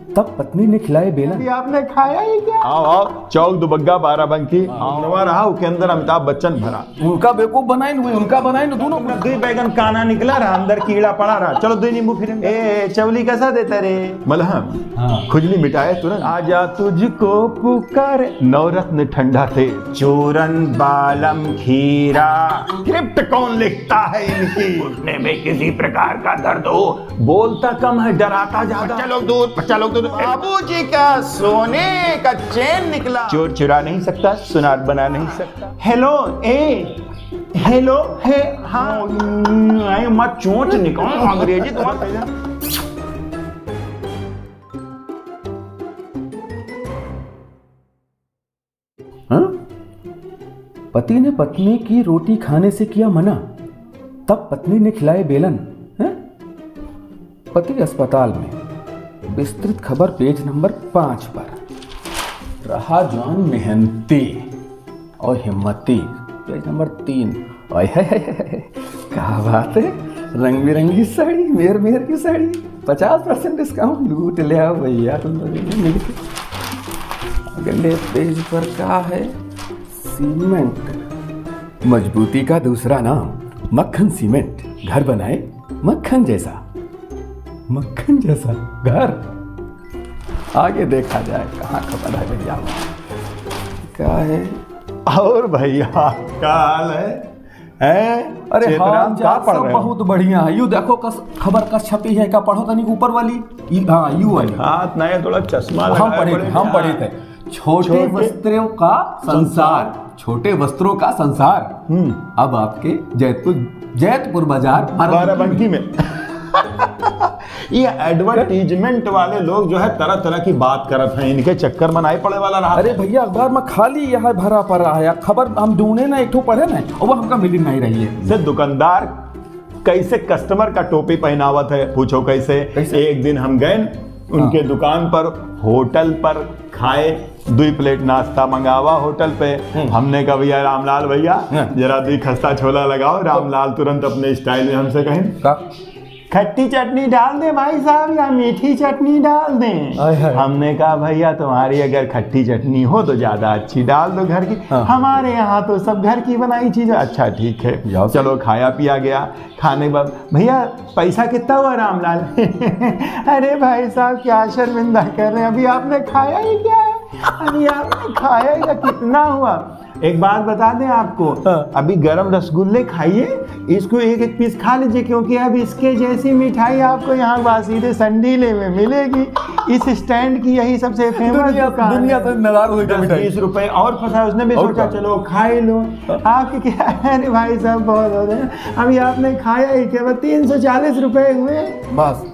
तब पत्नी ने खिलाए बेलन। आपने खाया ही क्या? आओ आओ, चौक दुबग्गा बाराबंकी नवा रहा के अंदर अमिताभ बच्चन भरा। उनका बेवकूफ बनाए न, उनका बनाए न, दोनों दुई बैगन काना निकला रहा, अंदर कीड़ा पड़ा रहा। चलो दुई नींबू फिर। ए चवली कैसा देता रे? मलहम खुजली मिटाए तुरंत। आजा तुझको पुकार, नवरत्न ठंडा थे, चूरन बालम खीरा। स्क्रिप्ट कौन लिखता है इनकी? घुटने में किसी प्रकार का दर्द हो, बोलता कम है डराता ज्यादा। बच्चा लोग दूध, बच्चा लोग दूध। बाबूजी का सोने का चैन निकला, चोर चुरा नहीं सकता, सुनार बना नहीं सकता। हेलो ए हेलो हे हाँ मत चोंच निकाल अंग्रेजी तुम्हारा। पति ने पत्नी की रोटी खाने से किया मना, तब पत्नी ने खिलाए बेलन। पति अस्पताल में। विस्तृत खबर पेज नंबर 5 पर। रहा जवान मेहनती और हिम्मती पेज नंबर 3। क्या बात है, रंग बिरंगी साड़ी, मेहर मेहर की साड़ी, 50% डिस्काउंट लूट लिया भैया तुम लोगों। अगले पेज पर क्या है? सीमेंट मजबूती का दूसरा नाम, मक्खन सीमेंट। घर बनाए मक्खन जैसा, मक्खन जैसा घर। आगे देखा जाए कहाँ खबर है भैया। क्या है? और भैया क्या हाल है? अरे हाल सब बहुत बढ़िया है। यू देखो खबर कस छपी है, क्या पढ़ो तनिक ऊपर वाली। हाँ यू वाली। हाथ नया थोड़ा चश्मा हम पढ़े थे छोटे वस्त्रों का संसार, छोटे वस्त्रों का संसार। अब आपके जैतपुर बाजार बाराबंकी में। ये एडवर्टीजमेंट वाले लोग जो है तरह तरह की बात करत हैं, इनके चक्कर में नहीं पड़े वाला रहा। अरे भैया अखबार में खाली यह भरा पड़ा है, खबर हम ढूंढे ना एक ठो पढ़े ना, और वो हमका मिल नहीं रही है। दुकानदार कैसे कस्टमर का टोपी पहनावत है, पूछो कैसे। एक दिन हम गए उनके दुकान पर, होटल पर खाए, 2 प्लेट नाश्ता मंगावा होटल पे। हमने कहा भैया रामलाल भैया जरा 2 खस्ता छोला लगाओ। रामलाल तुरंत अपने स्टाइल में हमसे कहें खट्टी चटनी डाल दे भाई साहब या मीठी चटनी डाल दें। हमने कहा भैया तुम्हारी अगर खट्टी चटनी हो तो ज्यादा अच्छी डाल दो घर की। हमारे यहाँ तो सब घर की बनाई चीज। अच्छा ठीक है, चलो खाया पिया गया। खाने के बाद भैया पैसा कितना हुआ रामलाल? अरे भाई साहब क्या शर्मिंदा कर रहे हैं, अभी आपने खाया ही क्या है? अभी आपने खाया ही कितना हुआ? एक बात बता दें आपको, अभी गरम रसगुल्ले खाइए, इसको एक एक पीस खा लीजिए, क्योंकि अब इसके जैसी मिठाई आपको यहाँ बासीरे संडीले में मिलेगी। इस स्टैंड की यही सबसे फेमस दुनिया से नाराज हो गई। 20 रुपए और फंसा, उसने भी सोचा चलो खाई लो। आपके क्या है भाई साहब, बहुत हो गए। अभी आपने खाया ही क्या? 340 रुपए हुए बस,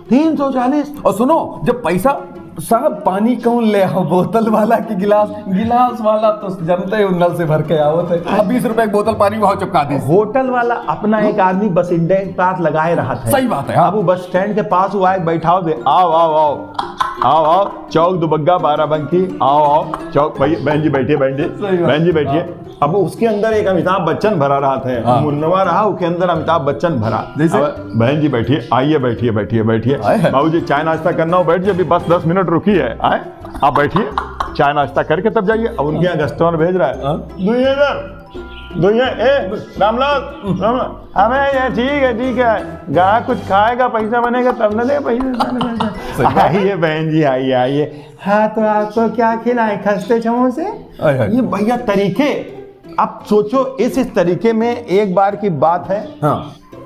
340। और सुनो, जब पैसा साहब पानी कौन ले आओ, बोतल वाला की गिलास वाला तो जनते हो नल से भर के आओ थे। अब 20 रुपए की बोतल पानी वहां चिपका दी। होटल वाला अपना एक आदमी बस अड्डे के पास लगाए रहा था। सही बात है। अब वो बस स्टैंड के पास हुआ है, बैठाओ दे, आओ आओ आओ आओ आओ, चौक दुबग्गा बाराबंकी, आओ आओ चौक। बहन जी बैठिए, बहन जी बैठिए। अब उसके अंदर एक अमिताभ बच्चन भरा रहा था, मुन्नवा रहा उसके अंदर अमिताभ बच्चन भरा। बहन जी बैठिए, आइए बैठिए बैठिए बैठिए। बाबू जी चाय नाश्ता करना हो बैठ जाइए, अभी बस 10 मिनट रुकी है। आए आप बैठिए, चाय नाश्ता करके तब जाइए। अब उनके यहाँ कस्टमर भेज रहा है, दुनिया रामलाल हमें ये ठीक है, गाय कुछ खाएगा पैसा बनेगा तब न दे पैसा। आइए बहन जी आइए। हाँ तो आपको क्या खिलाएं? खस्ते छमों से। ये भैया तरीके, अब सोचो इस तरीके में एक बार की बात है।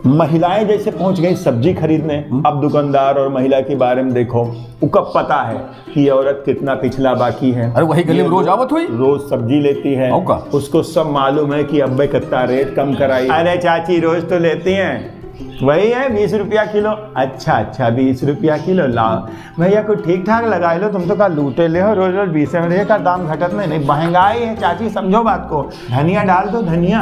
महिलाएं जैसे पहुंच गई सब्जी खरीदने। अब दुकानदार और महिला के बारे में देखो, उसका पता है कि ये औरत कितना पिछला बाकी है। अरे वही गली में रोज आवत हुई, रोज सब्जी लेती है, उसको सब मालूम है कि अब्बे कितना रेट कम कराई। अरे चाची रोज तो लेती हैं, वही है 20 रुपया किलो। अच्छा 20 रुपया किलो लाओ भैया, को ठीक ठाक लगा लो, तुम तो का लूटे ले हो, रोज 20 में का दाम घटत नहीं। महंगाई है चाची, समझो बात को। धनिया डाल दो, धनिया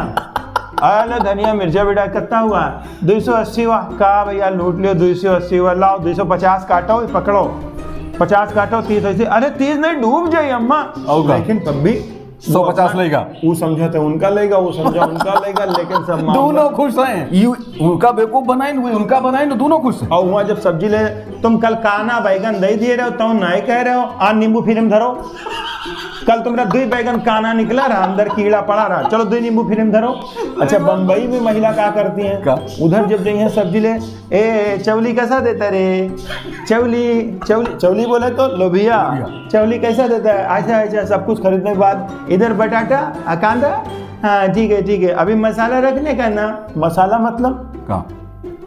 अरे धनिया मिर्चा बेटा कितना हुआ? 280 हुआ। कहा भैया लूट लियो, 280 हुआ, लाओ 250 काटो, पकड़ो 50 काटो, 30 ऐसे। अरे 30 नहीं डूब जाइए अम्मा। लेकिन तब भी 150 लेगा, वो समझा तो उनका लेगा, वो समझा उनका लेगा, लेकिन सब दोनों खुश हैं। उनका बेवकूफ बनाए, उनका बनाए, दोनों खुश हैं। और वहाँ जब सब्जी ले, तुम कल काना बैगन दे दिए रहे हो, तुम नहीं कह रहे हो आज नींबू फिल्म धरो। कल तुम्हारा 2 बैगन काना निकला रहा, अंदर कीड़ा पड़ा रहा, चलो 2 नींबू फिल्म धरो। अच्छा, बम्बई में महिला क्या करती हैं, उधर जब जाइए सब्जी ले, ए चौली कैसा देता रे, चौली चौली चौली बोले तो लोभिया, चौली कैसा देता है, अच्छा अच्छा, सब कुछ खरीदने के बाद इधर बटाटा कांदा, हाँ ठीक है, अभी मसाला रखने का ना, मसाला मतलब का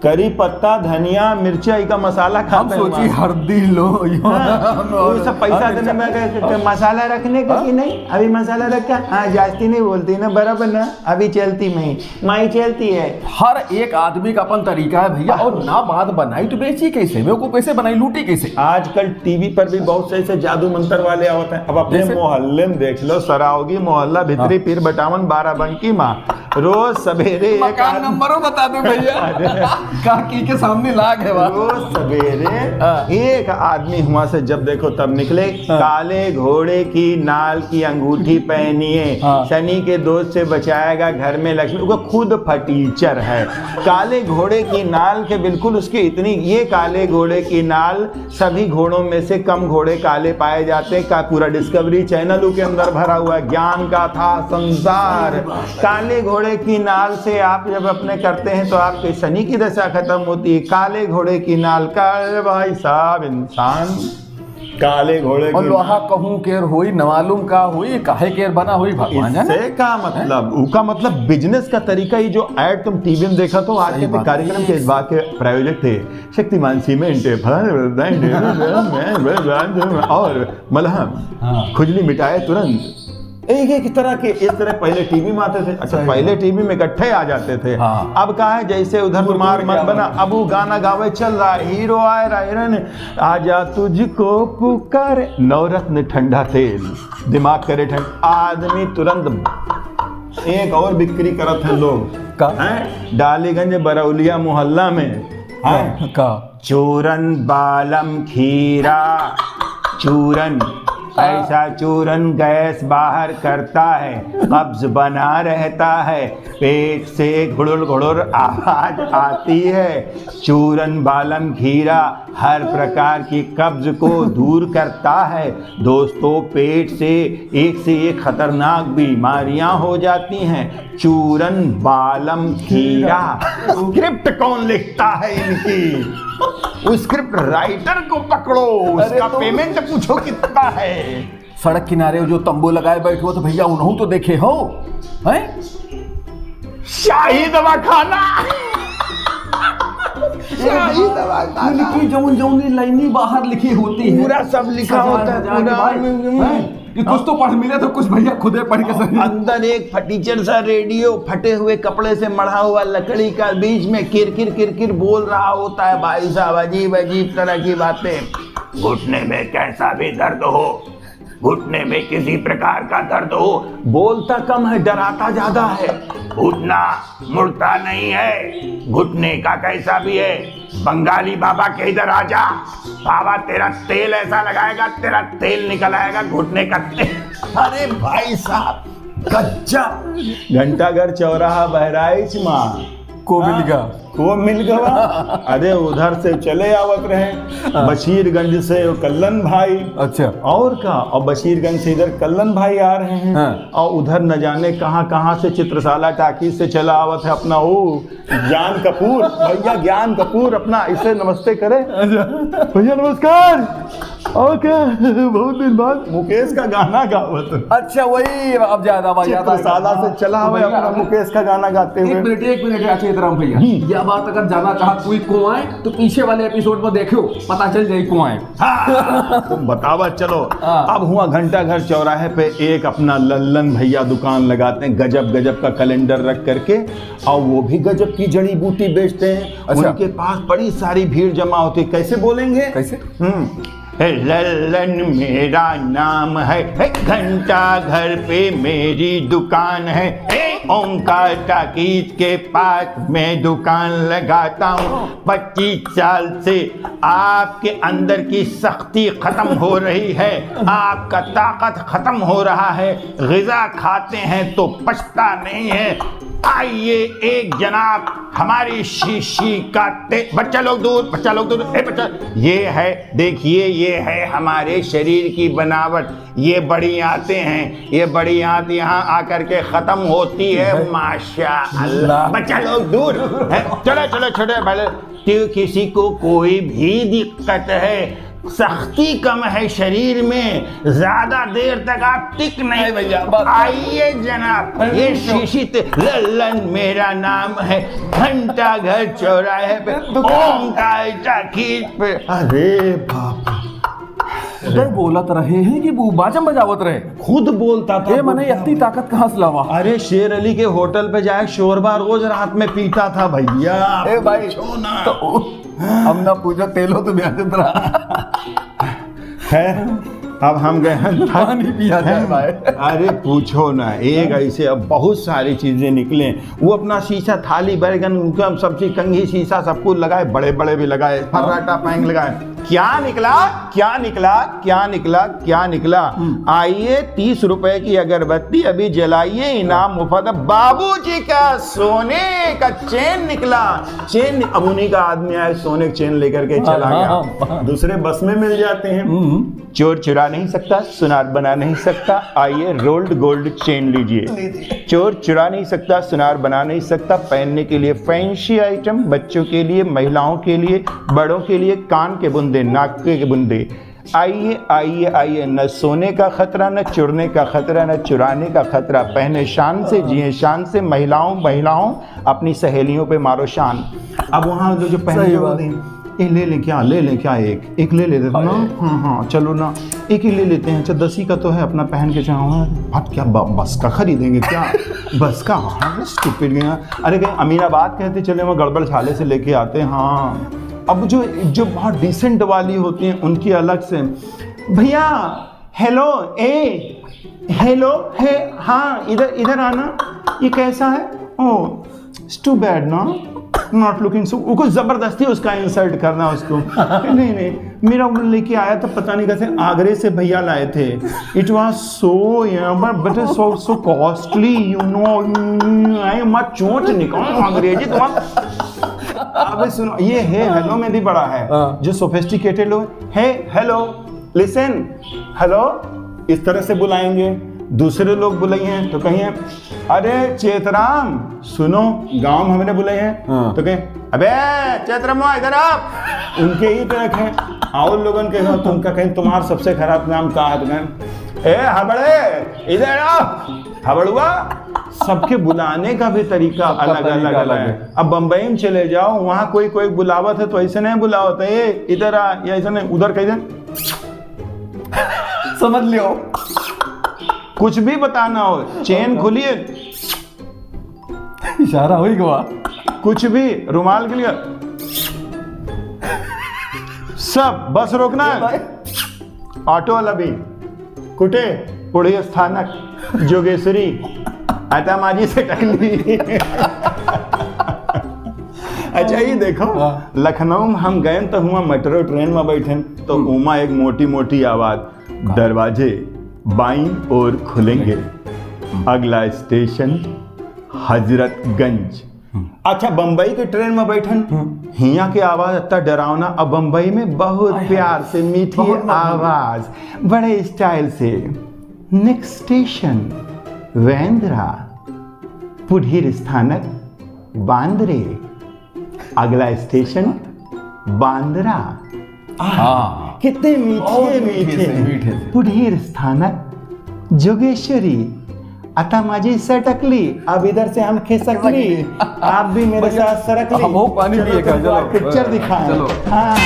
करी पत्ता धनिया मिर्चा का मसाला खाते हैं। सोची हल्दी लो, वो सब पैसा देने में मसाला रखने का कि नहीं, अभी मसाला रखा, हाँ जास्ती नहीं बोलती ना, बराबर ना, अभी चलती माई चलती है। हर एक आदमी का अपन तरीका है भैया, और ना बात बनाई तो बेची कैसे, मेरे को कैसे बनाई, लूटी कैसे। आजकल टीवी पर भी बहुत से जादू मंत्र वाले होते हैं। अब अपने मोहल्ले में देख लो, सरावगी मोहल्ला भितरी पीर बटावन 12 बंकी माँ, रोज सवेरे मकान नंबरों बता दो भैया, काकी के सामने लाग है। रोज सवेरे एक आदमी हुआ से जब देखो तब निकले, काले घोड़े की नाल की अंगूठी पहनिए, शनि के दोष से बचाएगा घर में लक्ष्मी। वो खुद फटीचर है। काले घोड़े की नाल के बिल्कुल उसकी इतनी, ये काले घोड़े की नाल सभी घोड़ों में से कम घोड़े काले पाए जाते हैं। का पूरा डिस्कवरी चैनल के अंदर भरा हुआ है, ज्ञान का था संसार। काले घोड़े की नाल से आप जब अपने करते हैं तो आपके शनि की दशा खत्म होती है। काले घोड़े की नाल का भाई साहब इंसान काले घोड़े और लोहा कहूं केर होई, न मालूम का होई, काहे केर बना होई, भगवान जाने। इससे का मतलब, उसका मतलब बिजनेस का तरीका। ये जो ऐड तुम टीवी में देखा तो आज के कार्यक्रम के इस बात के प्रायोजक थे शक्तिमान सीमेंट और मलहम, खुजली मिटाए तुरंत, एक तरह के इस तरह पहले टीवी में आते थे। अच्छा, पहले टीवी में इकट्ठे आ जाते थे। अब कहा है जैसे उधर तुम्हार मन बना, अब वो गाना गावे चल रहा है, हीरो आए रायरन आजा तुझको पुकार, नवरत्न ठंडा तेल, दिमाग करे ठंड, आदमी तुरंत। एक और बिक्री करत है लोग हैं डालीगंज बरौलिया मोहल्ला में, का चूरन बालम खीरा, चूरन ऐसा चूरन गैस बाहर करता है, कब्ज बना रहता है, पेट से घुड़ुर घुड़ुर आवाज आती है। चूरन बालम खीरा हर प्रकार की कब्ज को दूर करता है। दोस्तों, पेट से एक खतरनाक बीमारियां हो जाती हैं। चूरन बालम खीरा। स्क्रिप्ट कौन लिखता है इनकी? उस स्क्रिप्ट राइटर को पकड़ो, उसका पेमेंट पूछो कितना है। सड़क किनारे जो तंबू लगाए बैठे हो तो भैया उन्हों तो देखे हो, हैं? शाही दवाखाना, शाही दवाखाना की जौन लाइनी बाहर लिखी होती है, पूरा सब लिखा होता है। कि कुछ तो पढ़ मिले तो कुछ भैया खुदे पढ़ के सही। अंदर एक फटीचर सा रेडियो फटे हुए कपड़े से मढ़ा हुआ लकड़ी का, बीच में किरकिर बोल रहा होता है। भाई साहब अजीब तरह की बातें। घुटने में कैसा भी दर्द हो, घुटने में किसी प्रकार का दर्द हो, बोलता कम है डराता ज्यादा है। घुटना मुड़ता नहीं है, घुटने का कैसा भी है। बंगाली बाबा के इधर आ जा, बाबा तेरा तेल ऐसा लगाएगा तेरा तेल निकल आएगा घुटने का तेल। अरे भाई साहब, कच्चा घंटाघर चौराहा बहराइच माँ को मिल गया। अरे उधर से चले आवत रहे बशीरगंज से कल्लन भाई। अच्छा, और का, और बशीरगंज से इधर कल्लन भाई आ रहे हैं। और उधर न जाने कहां से चित्रशाला टाकी से चला आवत है अपना वो ज्ञान कपूर। भैया ज्ञान कपूर अपना इसे नमस्ते करे। भैया नमस्कार। और क्या, बहुत दिन बाद मुकेश का गाना गावत। अच्छा, वही अब ज्यादा चित्रशाला से चला हुआ अपना मुकेश का गाना गाते हुए। एक मिनट अच्छी तरह भैया, यह बात अगर जाना चाह कोई को आए तो पीछे वाले एपिसोड में देखो, पता चल जाए को आए। तुम बतावा चलो। अब हुआ घंटाघर चौराहे पे एक अपना लल्लन भैया दुकान लगाते हैं, गजब का कैलेंडर रख करके, और वो भी गजब की जड़ी बूटी बेचते हैं। अच्छा। उनके पास बड़ी सारी भीड़ जमा होती है। कैसे बोलेंगे? कैसे? लल्लन मेरा नाम है, घंटा घर पे मेरी दुकान है। ओंकार टाकीज के पास मैं दुकान लगाता हूँ। 25 साल से आपके अंदर की सख्ती खत्म हो रही है, आपका ताकत खत्म हो रहा है, ग़िज़ा खाते हैं तो पछता नहीं है। आइए एक जनाब हमारी शीशी का बच्चा लोग दूर, बच्चा लोग दूर, बच्चा, ये है, देखिए ये है हमारे शरीर की बनावट। ये बड़ी आते हैं, ये बड़ी आंत यहाँ आकर के खत्म होती है। माशाअल्लाह, बच्चा लोग दूर है। चलो चलो छोटे पहले, तो किसी को कोई भी दिक्कत है, सख्ती कम है शरीर में, ज्यादा देर तक आप टिक नहीं भैया, आइए जनाब, ये शीशी लल्लन मेरा नाम है, घंटा घर चौराहे पे, ओंकार टाकीज पे। अरे बाप, बोलत रहे हैं कि वो बाजम बजावत रहे, खुद बोलता था। मैंने इतनी ताकत कहाँ से लावा? अरे शेर अली के होटल पे जाए शोरबा रोज रात में पीता था भैया। ए भाई तो हम ना पूछो तेलो तो ब्याज है। अब हम गए पानी पिया जाए भाई। अरे पूछो ना, एक ऐसे अब बहुत सारी चीजें निकले। वो अपना शीशा थाली बैगन उनका सब्जी कंघी शीशा सब कुछ लगाए, बड़े बड़े भी लगाए, फर्राटा पैंग लगाए। क्या निकला, क्या निकला, क्या निकला, क्या निकला? आइए 30 रुपए की अगरबत्ती अभी जलाइए, इनाम मुफ्त। बाबूजी का सोने का चेन निकला, चेन। अब उन्हीं का आदमी आया, सोने का चेन लेकर के चला गया। दूसरे बस में मिल जाते हैं। चोर चुरा नहीं सकता, सुनार बना नहीं सकता। आइए रोल्ड गोल्ड चेन लीजिए। चोर चुरा नहीं सकता, सुनार बना नहीं सकता। पहनने के लिए फैंसी आइटम, बच्चों के लिए, महिलाओं के लिए, बड़ों के लिए, कान के बुंदे, नाक के बुंदे। आइए आइए आइए, न सोने का खतरा, न चुरने का खतरा, न चुराने का खतरा। पहने शान से, जिए शान से। महिलाओं अपनी सहेलियों पे मारो शान। अब वहाँ जो पहले होते ले लें क्या, ले लें क्या, एक ले लेते ना। हाँ चलो ना, एक ही ले लेते हैं। अच्छा 10 ही का तो है, अपना पहन के चाहो। हट क्या बस का खरीदेंगे क्या? बस का? हाँ स्टूपिड गया। अरे कहीं अमीनाबाद कहते चले, वहाँ गड़बड़ छाले से लेके आते हैं। हाँ अब जो बहुत डिसेंट वाली होती हैं उनकी अलग से। भैया हेलो, हेलो है, हाँ इधर आना। ये कैसा है? ओह इट्स टू बैड ना, नॉट लुकिंग सो। उसको जबरदस्ती उसका इंसल्ट करना उसको। नहीं मेरा वो लेके आया था, पता नहीं कैसे आगरे से भैया लाए थे। It was so but so costly, you know. आई मत चोट निकाल अंग्रेजी तुम्हारा। अब सुनो, ये है हेलो में भी बड़ा है। जो सोफिस्टिकेटेड लोग है, हेलो लिसन, हेलो इस तरह से बुलाएंगे। दूसरे लोग बुलाए हैं तो कहिए अरे चेतराम सुनो, गांव में हमने बुलाए हैं तो कहें अबे चेतराम इधर आप। उनके ही तरह है। और लोगों के हो तो उनका कहें तुम्हारा सबसे खराब नाम का है, ए हबड़े इधर आओ, हबड़ुआ। सबके बुलाने का भी तरीका अलग अलग है। अब बंबई में चले जाओ, वहाँ कोई बुलावत है तो ऐसे नहीं बुलावत है, ए इधर आ, या ऐसा नहीं उधर कह दे। समझ लियो, कुछ भी बताना हो, चेन खुलिए, इशारा हो ही गवा, कुछ भी, रुमाल के लिए सब। बस रोकना है, ऑटो वाला भी, कुटे पुड़ी स्थानक, जोगेश्वरी, आता माजी से टकली। अच्छा ये देखो, लखनऊ में हम गए तो हुआ मेट्रो ट्रेन में बैठे तो उमा एक मोटी मोटी आवाज, दरवाजे बाईं ओर खुलेंगे, अगला स्टेशन हजरतगंज। अच्छा बंबई के ट्रेन में बैठन, हिया के आवाज इतना डरावना। अब बंबई में बहुत प्यार से मीठी आवाज, बड़े स्टाइल से, नेक्स्ट स्टेशन वेंद्रा, पुढ़ीर स्थानक बांद्रे, अगला स्टेशन बांद्रा। कितने मीठे पुढ़ीर स्थानक जोगेश्वरी, अता माझी सटकली। अब इधर से हम खिसकली, आप भी मेरे साथ सरकली। हम पानी पिए, पिक्चर दिखाएं। हाँ